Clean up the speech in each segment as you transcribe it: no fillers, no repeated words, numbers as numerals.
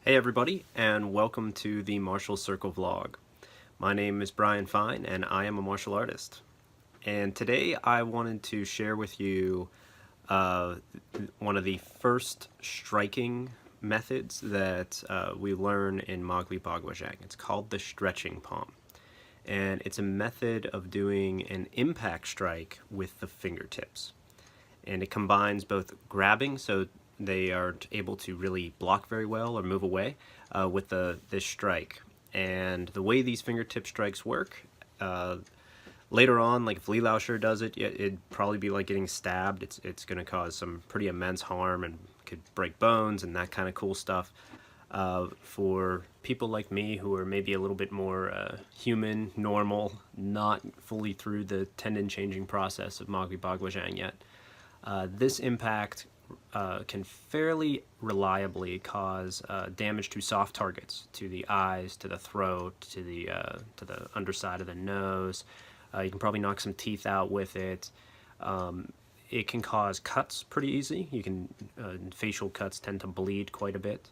Hey everybody, and welcome to the Martial Circle vlog. My name is Brian Fine, and I am a martial artist. And today I wanted to share with you one of the first striking methods that we learn in Magui Baguazhang. It's called the stretching palm. And it's a method of doing an impact strike with the fingertips. And it combines both grabbing, so they aren't able to really block very well or move away with this strike. And the way these fingertip strikes work, later on, like if Ljust does it, it'd probably be like getting stabbed. It's going to cause some pretty immense harm and could break bones and that kind of cool stuff. For people like me who are maybe a little bit more human, normal, not fully through the tendon changing process of Magui Baguazhang yet, this impact can fairly reliably cause damage to soft targets, to the eyes, to the throat, to the underside of the nose. You can probably knock some teeth out with it. It can cause cuts pretty easy. You can facial cuts tend to bleed quite a bit.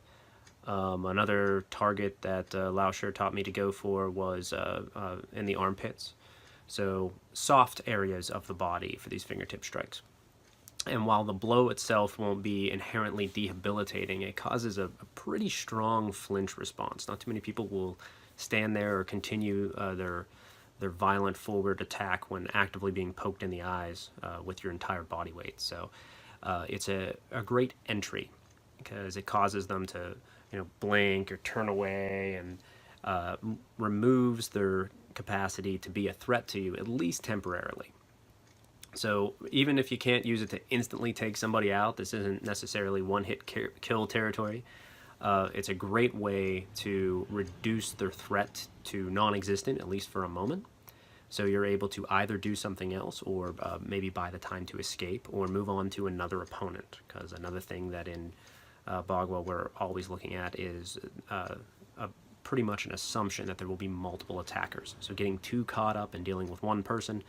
Another target that Ljust taught me to go for was in the armpits. So soft areas of the body for these fingertip strikes. And while the blow itself won't be inherently debilitating, it causes a pretty strong flinch response. Not too many people will stand there or continue their violent forward attack when actively being poked in the eyes with your entire body weight. So it's a great entry because it causes them to blink or turn away, and removes their capacity to be a threat to you, at least temporarily. So even if you can't use it to instantly take somebody out, this isn't necessarily one-hit kill territory. It's a great way to reduce their threat to non-existent, at least for a moment. So you're able to either do something else, or maybe buy the time to escape, or move on to another opponent. Because another thing that in Bagua we're always looking at is pretty much an assumption that there will be multiple attackers. So getting too caught up in dealing with one person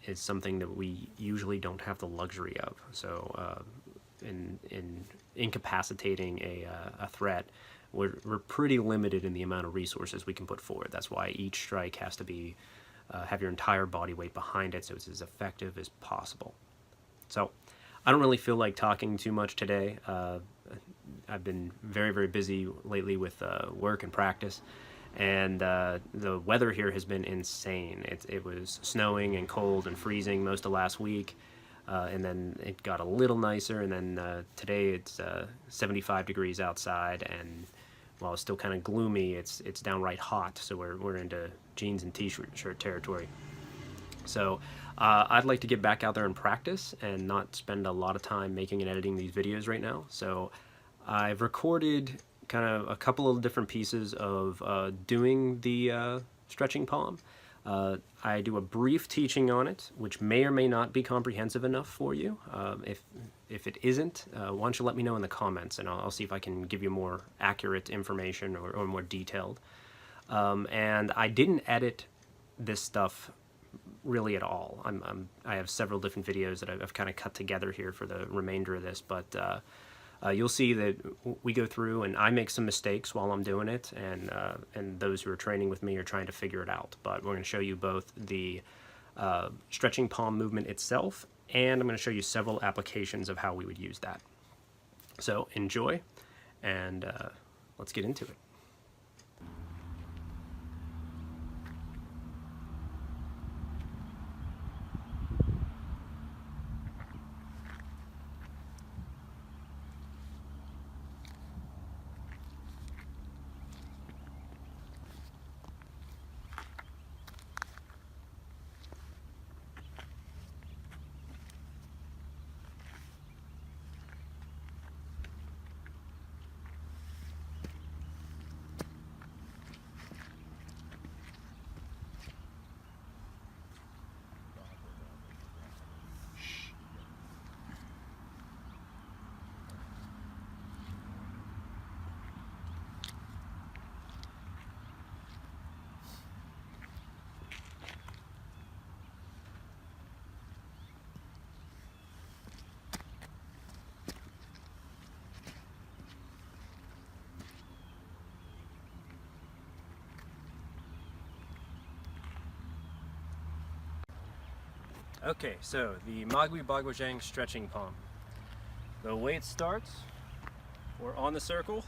is something that we usually don't have the luxury of. So in incapacitating a threat, we're pretty limited in the amount of resources we can put forward. That's why each strike has to be have your entire body weight behind it, so it's as effective as possible. So I don't really feel like talking too much today. I've been very, very busy lately with work and practice. And the weather here has been insane. It was snowing and cold and freezing most of last week, and then it got a little nicer, and then today it's 75 degrees outside, and while it's still kind of gloomy, it's downright hot, so we're into jeans and t-shirt territory. So I'd like to get back out there and practice and not spend a lot of time making and editing these videos right now. So I've recorded kind of a couple of different pieces of doing the stretching palm. I do a brief teaching on it, which may or may not be comprehensive enough for you. If it isn't, why don't you let me know in the comments, and I'll see if I can give you more accurate information or more detailed. And I didn't edit this stuff really at all. I have several different videos that I've kind of cut together here for the remainder of this, but you'll see that we go through and I make some mistakes while I'm doing it, and those who are training with me are trying to figure it out. But we're going to show you both the stretching palm movement itself, and I'm going to show you several applications of how we would use that. So enjoy, and let's get into it. Okay, so the Magui Baguazhang stretching palm. The way it starts, we're on the circle.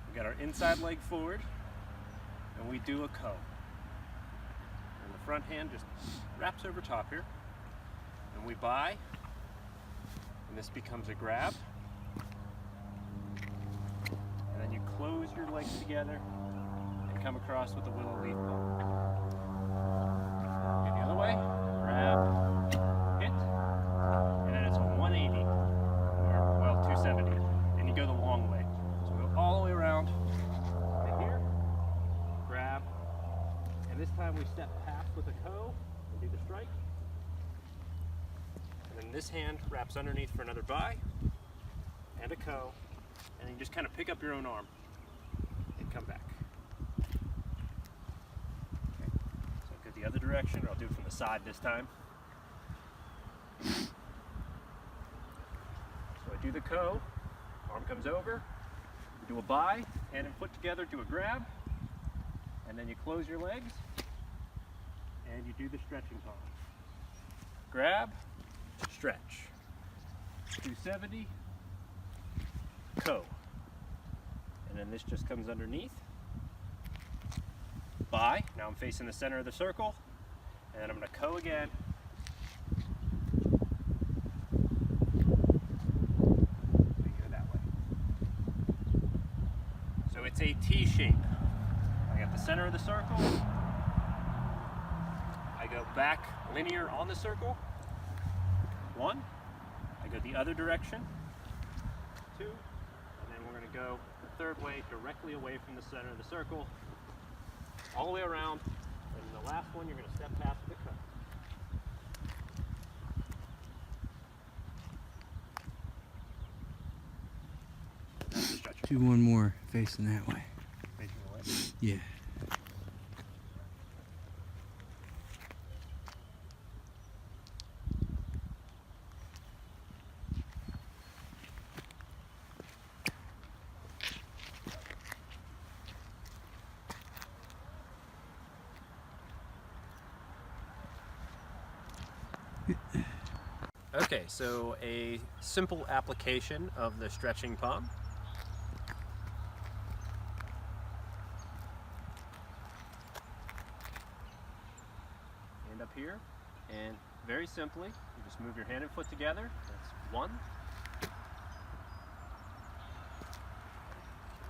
We got our inside leg forward, and we do a ko. And the front hand just wraps over top here, and we buy, and this becomes a grab. And then you close your legs together and come across with the willow leaf palm. Okay, the other way, grab, hit, and then it's a 180, or well, 270, and you go the long way. So we go all the way around to here, grab, and this time we step past with a ko and do the strike. And then this hand wraps underneath for another buy and a ko, and you just kind of pick up your own arm and come back. Okay, so go the other direction, or I'll do it from the side this time. So I do the ko, arm comes over, you do a buy, hand and foot together, do a grab, and then you close your legs, and you do the stretching palm. Grab, stretch, 270, ko. And then this just comes underneath. Buy, now I'm facing the center of the circle, and then I'm going to ko again. We go that way. So it's a T shape. I got the center of the circle. I go back linear on the circle. 1. I go the other direction. 2. And then we're going to go the third way directly away from the center of the circle, all the way around, and the last one you're going to step past with a cut. Do one more facing that way. Facing the way? Yeah. Okay, so a simple application of the stretching palm. Hand up here, and very simply, you just move your hand and foot together. That's 1.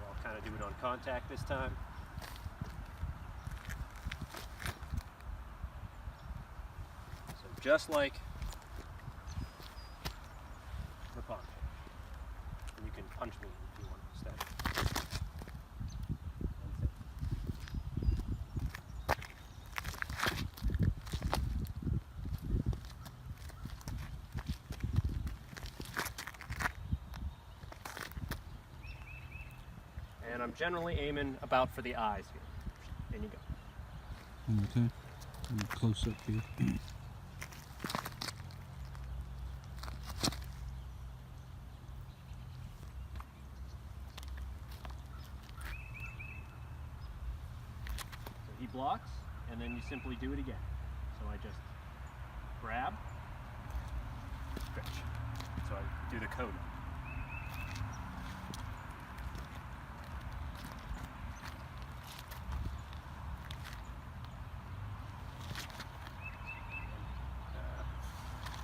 I'll kind of do it on contact this time. So just like the palm. And you can punch me if you want instead. And I'm generally aiming about for the eyes here. And you go. One more time. Close up here. He blocks, and then you simply do it again. So I just grab, stretch. So I do the ko.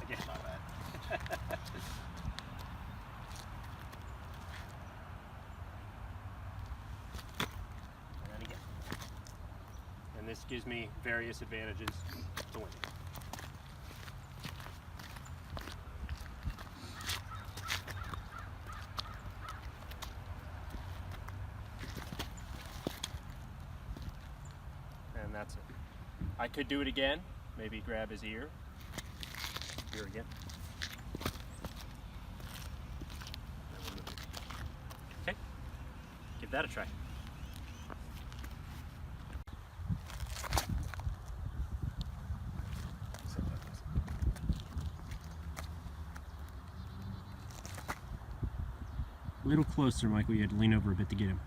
Again, my bad. And this gives me various advantages to winning. And that's it. I could do it again, maybe grab his ear. Here again. Okay, give that a try. A little closer, Michael. You had to lean over a bit to get him.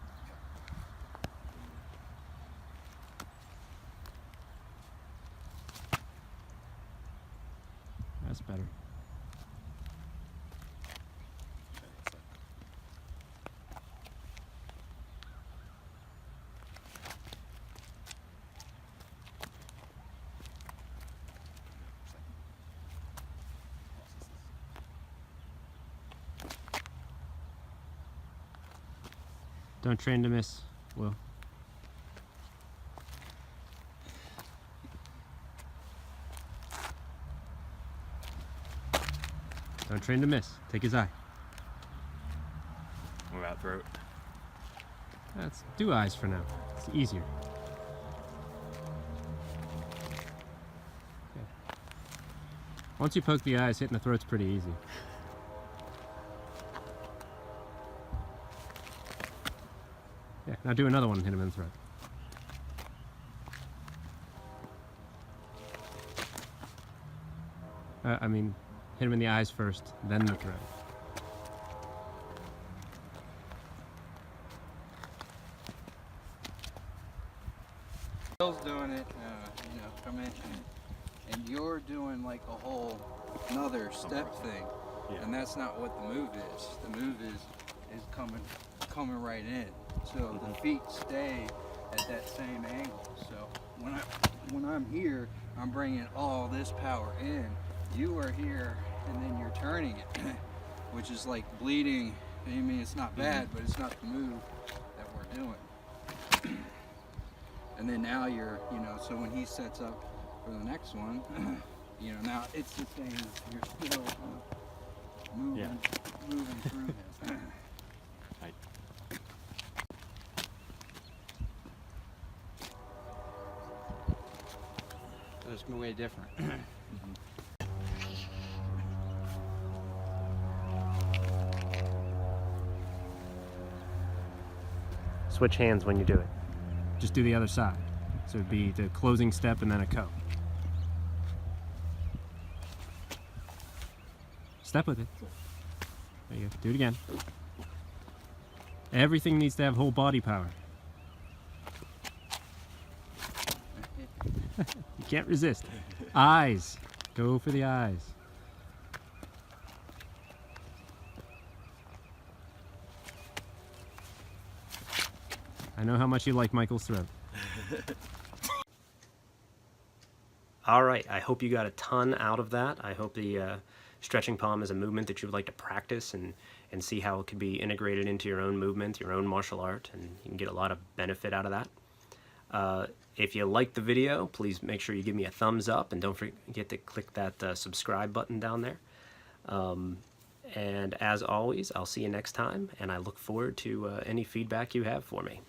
Don't train to miss, Will. Don't train to miss. Take his eye. What about throat? Let's do eyes for now. It's easier. Okay. Once you poke the eyes, hitting the throat's pretty easy. Yeah, now do another one and hit him in the throat. I mean, hit him in the eyes first, then the throat. Bill's doing it, you know, come in, and you're doing like a whole another step thing, and that's not what the move is. The move is coming right in. So the feet stay at that same angle. So when I'm here, I'm bringing all this power in. You are here, and then you're turning it, which is like bleeding. I mean, it's not bad, but it's not the move that we're doing. And then now you're, you know, so when he sets up for the next one, you know, now it's the same. You're still moving through him. Right. So it's way different. Switch hands when you do it. Just do the other side. So it'd be the closing step and then a co. Step with it. There you go. Do it again. Everything needs to have whole body power. You can't resist. Eyes. Go for the eyes. I know how much you like Michael's throat. All right, I hope you got a ton out of that. I hope the stretching palm is a movement that you would like to practice and see how it could be integrated into your own movement, your own martial art, and you can get a lot of benefit out of that. If you liked the video, please make sure you give me a thumbs up, and don't forget to click that subscribe button down there. And as always, I'll see you next time, and I look forward to any feedback you have for me.